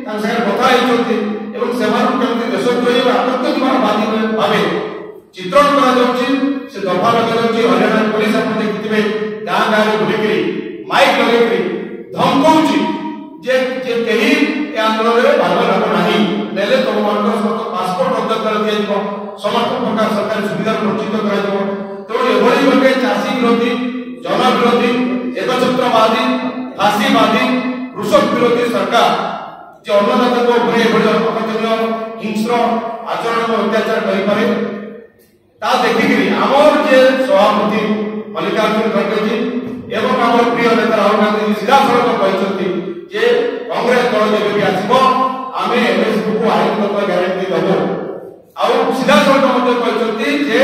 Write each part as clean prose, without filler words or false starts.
কথা এবং কেମିତି ଦେଶ ଚଳେଇବା ଆତଙ୍କବାଦୀ ଭାବେ ଚିତ୍ରଣ କରାଯାଉଛି। ସେ ଦଫା ଲଗାଯାଉଛି। ହରିୟାଣା ପୋଲିସ ଆପଣ ଦେଖିଥିବେ ଗାଁ ଗାଁରେ ବୁଲିକିରି ମାଇକ୍ ଲଗେଇକିରି ଧମକଉଛି ଯେ କେହି ଏ ଆନ୍ଦୋଳନରେ ଭାଗ ନେବ ନାହିଁ, ନେଲେ ତୁମମାନଙ୍କର ସମସ୍ତ ପାସପୋର୍ଟ ରଦ୍ଦ କରାଦିଆଯିବ, ସମସ୍ତ ପ୍ରକାର ସରକାରୀ ସୁବିଧାରୁ ବଞ୍ଚିତ କରାଯିବ। ତେଣୁ ଏଭଳି ଗୋଟେ ଚାଷୀ ବିରୋଧୀ, ଜନ ବିରୋଧୀ, ଏକଛତ୍ରବାଦୀ, ଫାଶୀବାଦୀ, କୃଷକ ବିରୋଧୀ ସରକାର যে ଅନ୍ନଦାତାଙ୍କ ଉପରେ ଏଭଳି ଅକଥନୀୟ ହିଂସ୍ର ଆଚରଣ ଅତ୍ୟାଚାର କରିପାରେ, ତା ଦେଖିକିରି ଆମର ଯେ ସଭାପତି ମଲ୍ଲିକାର୍ଜୁନ ଖଡଗେ ଏବଂ ଆମର ପ୍ରିୟ ନେତା ରାହୁଲ ଗାନ୍ଧୀ ସିଧାସଳଖ କହିଛନ୍ତି ଯେ କଂଗ୍ରେସ ଦଳ ଯେବେ ବି ଆସିବ ଆମେ ଏମଏସପିକୁ ଆଇନଗତ ଗ୍ୟାରେଣ୍ଟି ଦେବୁ। ଆଉ ସିଧାସଳଖ ମଧ୍ୟ କହିଛନ୍ତି ଯେ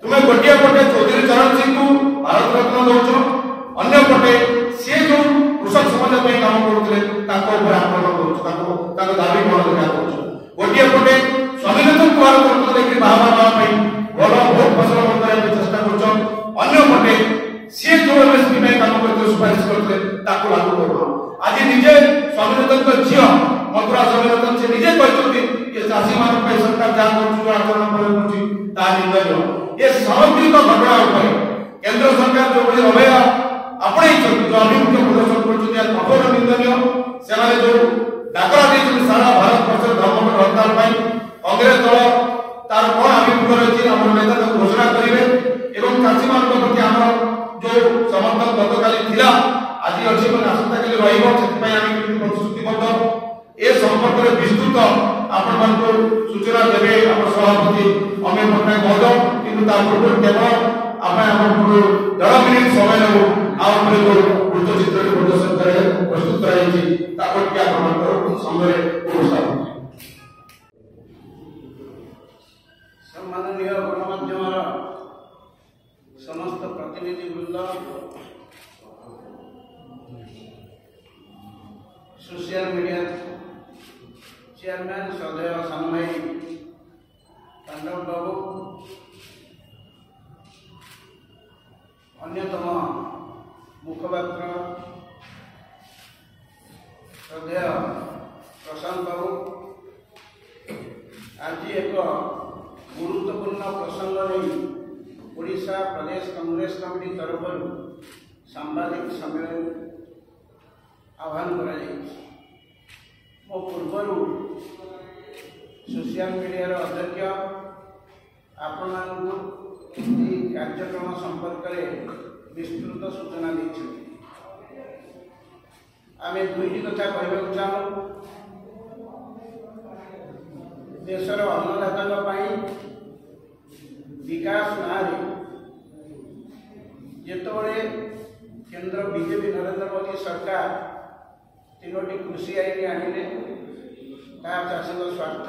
ତୁମେ ଗୋଟିଏ ପଟେ ଚୌଧୁରୀ ଚରଣ ସିଂଙ୍କୁ ଭାରତ ରତ୍ନ ଦଉଛ, ଅନ୍ୟପଟେ ସିଏ ଯୋଉ କୃଷକ ସମାଜ ପାଇଁ କାମ କରୁଥିଲେ ତାଙ୍କ ଉପରେ ଆକ୍ରମଣ କରୁଛୁ, ତାଙ୍କ ଦାବି ଗଣଦେଖା କରୁଛୁ। ଗୋଟିଏ ପଟେ ସ୍ୱାମୀନାଥଙ୍କୁ ଭାରତ ରତ୍ନ ଦେଇକି ବାହାବା ନେବା ପାଇଁ ଭଲ ଭୋଟ ଫସଲ କରିବା ପାଇଁ ଚେଷ୍ଟା କରୁଛ, ଅନ୍ୟପଟେ ସିଏ ଯୋଉ ଏମଏସପି ପାଇଁ କାମ କରୁଥିଲେ, ସୁପାରିଶ କରୁଥିଲେ ତାକୁ ଲାଗୁ କରୁନ। ଆଜି ନିଜେ ସ୍ୱାମୀନାଥଙ୍କ ଝିଅ ମଥୁରା ସ୍ୱାମୀନାଥନ ସେ ନିଜେ କହିଛନ୍ତି ଯେ ଚାଷୀମାନଙ୍କ ପାଇଁ ସରକାର ଯାହା କରୁଛି, ଯୋଉ ଆଚରଣ କରୁଛି ତାହା ନିନ୍ଦନୀୟ। ଏ ସାମଗ୍ରିକ ଘଟଣା ଉପରେ କେନ୍ଦ୍ର ସରକାର ଯୋଉଭଳି ଅବହେଳା ଆପଣେଇଛନ୍ତି, ଯୋଉ ଆଭିମୁଖ୍ୟ ପ୍ରଦର୍ଶନ କରୁଛନ୍ତି, ଏହା କଠୋର ନିନ୍ଦନୀୟ। ସେମାନେ ଯୋଉ ଡାକରା ଦେଇଛନ୍ତି ସାରା ଭାରତ ବର୍ଷରେ ଧର୍ମଘଟ ହରତାଳ ପାଇଁ, କଂଗ୍ରେସ ଦଳ ତାର କଣ ଆଭିମୁଖ୍ୟ ରହିଛି ଆମର ନେତା ତାକୁ ଘୋଷଣା କରିବେ ଏବଂ ଚାଷୀମାନଙ୍କ ପ୍ରତି ଆମର ଯୋଉ ସମର୍ଥନ ଗତକାଲି ଥିଲା ଆଜି ଅଛି ଏବଂ ଆସନ୍ତାକାଲି ରହିବ, ସେଥିପାଇଁ ଆମେ ପ୍ରତିଶ୍ରୁତିବଦ୍ଧ। ଏ ସମ୍ପର୍କରେ ବିସ୍ତୃତ ଆପଣମାନଙ୍କୁ ସୂଚନା ଦେବେ ଆମ ସଭାପତି ଅମିୟ ପଟ୍ଟନାୟକ ମହୋଦୟ। କିନ୍ତୁ ତା ପୂର୍ବରୁ କେବଳ ଆମେ ଆପଣଙ୍କୁ 10 ମିନିଟ୍ ସମୟ ନେବୁ ଆଉ ଉପରେ ଯୋଉ ବୃତ୍ତ ଚିତ୍ରରେ ପ୍ରଦର୍ଶନ ପ୍ରସ୍ତୁତ କରାଯାଇଛି ତାକୁ ଟିକେ ଆପଣଙ୍କର ସମୟରେ ଉପସ୍ଥାପନ। ସମ୍ମାନନୀୟ ଗଣମାଧ୍ୟମର ସମସ୍ତ ପ୍ରତିନିଧି ବୃନ୍ଦ, सोशल मीडिया चेयरमैन श्रद्धेय सानु भाई पांडव बाबू, अन्यतम मुखपात्र श्रद्धेय प्रशांत बाबू, आज एक गुरुत्वपूर्ण प्रसंग नहीं ओडिशा प्रदेश कांग्रेस कमिटी तरफ सांबादिक सम्मेलन आह्वान करा मो पूर्वर सोशल मीडिया अध्यक्ष आपण कार्यक्रम संपर्क में विस्तृत सूचना देते आम दुईटी कथा कहवाक चाहूँ। देशर अन्नदाता विकास ना जिते केंद्र बीजेपी नरेंद्र मोदी सरकार 3टी कृषि आईन आनिले चाषी स्वार्थ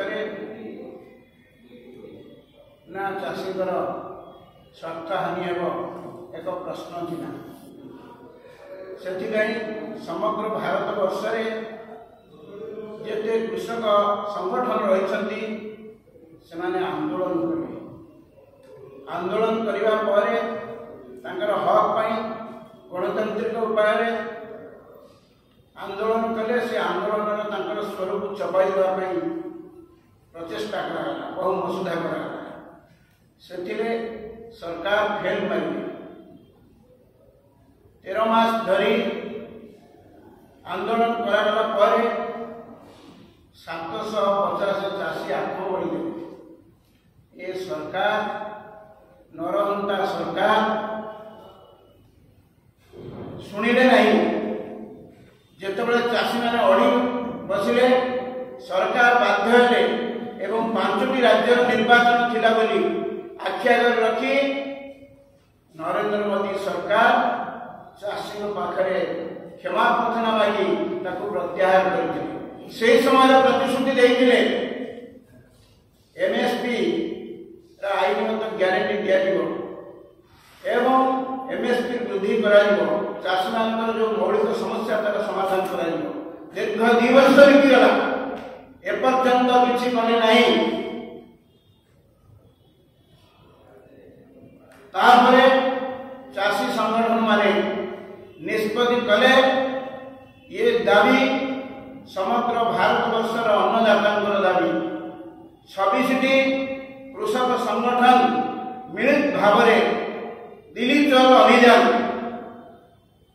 ना चाषी स्वार्थ हानि एक प्रश्न था। से समग्र भारत वर्ष जिते कृषक संगठन रही आंदोलन करें, आंदोलन करने हक पाई गणतांत्रिक उपाय आंदोलन कले से आंदोलन स्वरूप चपाई प्रचेषा कराला, बहु मसुधा कराला। से सरकार फेल मारे 13 मास धरी आंदोलन करागला 750 चाषी आत्मबली। ये सरकार नरहंता सरकार शुणिले नहीं। जितेबाला चाषी मैंने अड़ी बसिले सरकार बाध्य हेले एवं 5टी राज्य निर्वाचन थिला बोली आखि आगे रखी नरेंद्र मोदी सरकार चाषी पाखे क्षमा प्रार्थना मागी प्रत्याहार करते से समय प्रतिश्रुति देते एमएसपी आईनगत ग्यारंटी दिया एमएसपी वृद्धि चाषी मान जो मौलिक समस्या तार समाधान कर दीर्घ 2 वर्ष बीतीगला एपर्यंत किसी कले ना। चाषी संगठन माने निष्पत्ति कले ये दाबी समग्र भारतवर्षर अन्नदातांकर दाबी 26टी कृषक संगठन मिलित भाव दिल्ली चलो अभियान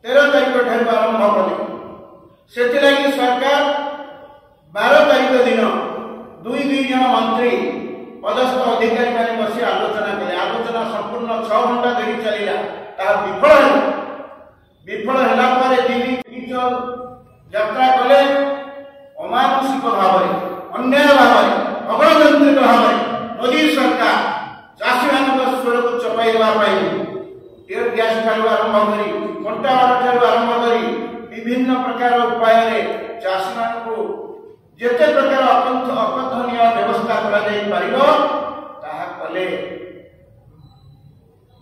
13 तारिख ठार आरंभ कले। से सरकार 12 तारिख दिन दुई जन मंत्री पदस्थ अधिकारी मैंने बसी आलोचना कले। आलोचना संपूर्ण 6 घंटा धरी चलला। विफल है दिल्ली यात्रा कले अमानुषिक भाव अन्याय भाव अगणतांत्रिक भाव मोदी सरकार चाषी मान स्वर को चपाई टीयर गैस ठार आरंभ कर कंटा बाड़ ठार आरंभ कर विभिन्न प्रकार उपाय चाषी मान जेते प्रकार अकथनीय व्यवस्था कले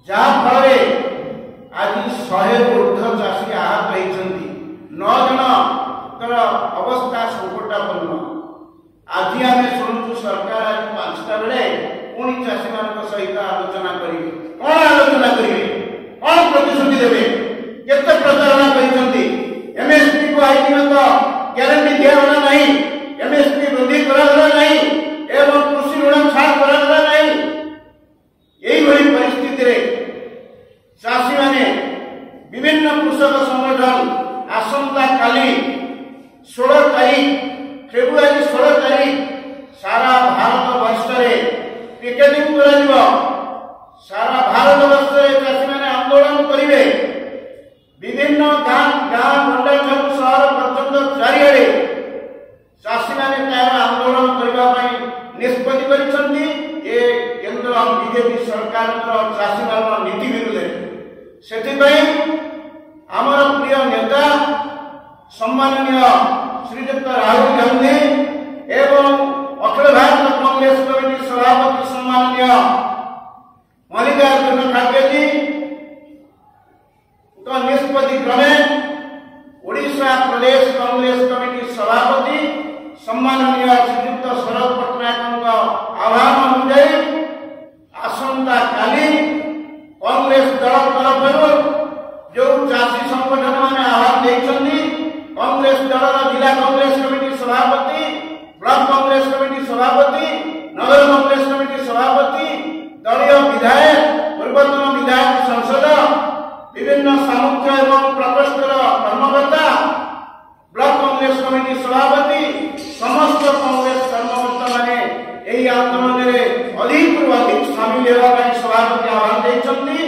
जहाँफल आज 100 ऊर्ध्व चाषी आहत होती 9 जन अवस्था संकटापन्न। आज आम शुणु सरकार आज 5टा बेले पुणी चाषी मान सहित आलोचना करेंगे। कौन आलोचना करेंगे? कौन प्रतिश्रुति देवे? केते प्रचारणा करते? एमएसपी को आईनगत ग्यारंटी दिगला नहीं, एमएसपी वृद्धि करागला नहीं एवं कृषि ऋण छाड़ करागला नहीं। यही परिस्थिति रे चाषी माने विभिन्न कृषक संगठन आसंता काली 16 तारीख फेब्रुआरी 16 तारीख सारा भारत वर्ष पिकेटिंग करा सारा भारत वर्ष चाषी माने आंदोलन करेंगे। विभिन्न गाँ मंडल सहर पर्यटन चारिड़े चाषी माने तार आंदोलन करने निष्पत्ति करिसंती। ए केंद्र बीजेपी सरकार चाषी मान नीति विरुद्ध से आमर प्रिय नेता सम्माननीय श्रीयुक्त राहुल गांधी एवं अखिल भारत कांग्रेस कमिटी सभापति सम्माननीय मल्लिकार्जुन खड़गे जी निष्पत्ति क्रमे ओडिशा प्रदेश कांग्रेस कमिटी सभापति सम्माननीय श्रीयुक्त शरद पट्टनायक आह्वान अनुଯାयी आसंता काली कांग्रेस दल तरफ जो चाषी संगठन मैंने आह्वान देते कांग्रेस दल जिला कांग्रेस कमिटी सभापति ब्लॉक कांग्रेस कमिटी सभापति नगर कांग्रेस कमिटी सभापति दलीय विधायक पूर्वतन विधायक संसद विभिन्न सामुख्य एवं प्रकोष्ठर कर्मकर्ता ब्लॉक कांग्रेस कमिटी सभापति समस्त कांग्रेस कर्मकर्ता माने यही आंदोलन में अधिक सामिल होगा सभापति आह्वान देते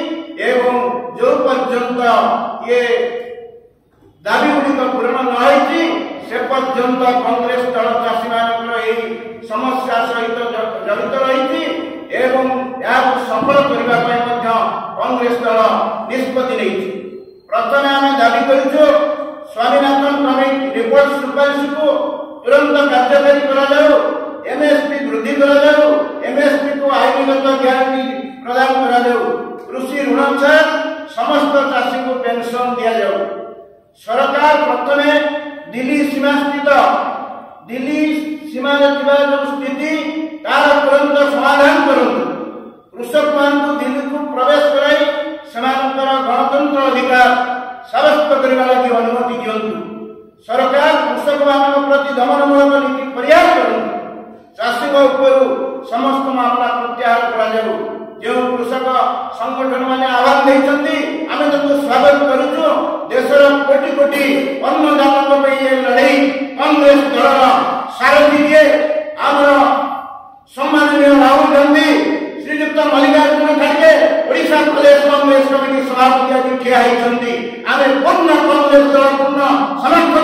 एवं जो पर्यंत ये दाबी गुड़िक पूरण नई से पर्यंत कांग्रेस दल चाषी मान समस्या सहित जड़ित रही एवं यहाँ सफल करने कांग्रेस दल निष्पत्ति नहीं। प्रथम आम दाबी करूँ स्वामीनाथन कमिटी रिपोर्ट सुपारिश को तुरंत कार्यकारी करा एमएसपी वृद्धि करा एमएसपी को आईनगत ग्यारंटी प्रदान करा कृषि ऋण छाड़ समस्त चाषी को पेंशन दि जाऊ। सरकार प्रथमे दिल्ली सीमा स्थित दिल्ली सीमा जो स्थिति तार तुरंत समाधान करूँ। कृषक मान दिल्ली को प्रवेश कराई गणतंत्र अधिकार साब्यस्त करने लगी अनुमति दिंतु। सरकार कृषक मान प्रति दमनमूलक नीति परिहार करूँ। चाषी समस्त मामला प्रत्याहार करा जो कृषक संगठन मैंने आह्वान देते आम स्वागत करुचु। देशर कोटि कोटि अन्नदाता लड़ाई कांग्रेस दल सारथी दिए आमर सम्माननीय राहुल गांधी श्रीयुक्त मल्लिकार्जुन खड़गे ओडिशा प्रदेश कांग्रेस कमिटी सभापति आज ठिया होती। आम पूर्ण कांग्रेस दल पूर्ण समर्थन